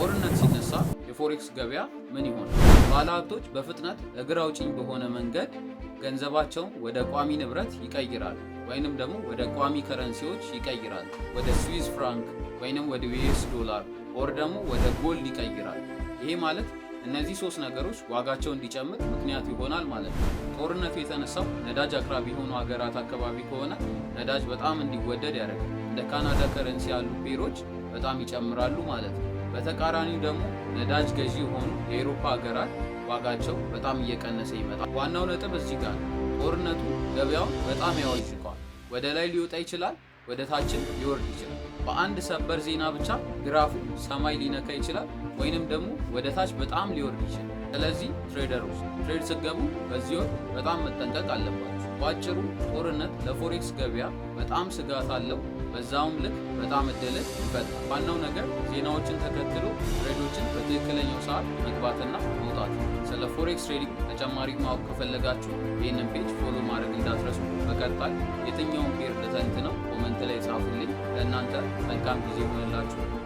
ጦርነት ሲነሳ የፎሬክስ ገበያ ምን ይሆናል? ባለሀብቶች በፍጥነት እግር አውጪኝ በሆነ መንገድ ገንዘባቸውን ወደ ቋሚ ንብረት ይቀይራሉ፣ ወይንም ደግሞ ወደ ቋሚ ከረንሲዎች ይቀይራሉ። ወደ ስዊዝ ፍራንክ ወይንም ወደ ዩኤስ ዶላር ኦር ደግሞ ወደ ጎልድ ይቀይራሉ። ይሄ ማለት እነዚህ ሶስት ነገሮች ዋጋቸው እንዲጨምር ምክንያት ይሆናል ማለት ነው። ጦርነቱ የተነሳው ነዳጅ አቅራቢ የሆኑ ሀገራት አካባቢ ከሆነ ነዳጅ በጣም እንዲወደድ ያደርጋል። እንደ ካናዳ ከረንሲ ያሉ ፔሮች በጣም ይጨምራሉ ማለት ነው። በተቃራኒው ደግሞ ነዳጅ ገዢ የሆኑ የአውሮፓ ሀገራት ዋጋቸው በጣም እየቀነሰ ይመጣል። ዋናው ነጥብ እዚህ ጋር ነው። ጦርነቱ ገበያውን በጣም ያወዥቀዋል። ወደ ላይ ሊወጣ ይችላል፣ ወደ ታችም ሊወርድ ይችላል። በአንድ ሰበር ዜና ብቻ ግራፉ ሰማይ ሊነካ ይችላል፣ ወይንም ደግሞ ወደ ታች በጣም ሊወርድ ይችላል። ስለዚህ ትሬደሮች ትሬድ ስትገቡ በዚህ ወቅት በጣም መጠንቀቅ አለባችሁ። በአጭሩ ጦርነት ለፎሬክስ ገበያ በጣም ስጋት አለው፣ በዛውም ልክ በጣም እድልን ይፈጥራል። ዋናው ነገር ዜናዎችን ተከትሎ ትሬዶችን በትክክለኛው ሰዓት መግባትና መውጣት። ስለ ፎሬክስ ትሬዲንግ ተጨማሪ ማወቅ ከፈለጋችሁ ይህንን ፔጅ ፎሎ ማድረግ እንዳትረሱ። በቀጣይ የትኛውን ፔር ልተንት ነው ኮመንት ላይ ጻፉልኝ። ለእናንተ መልካም ጊዜ ይሆንላችሁ።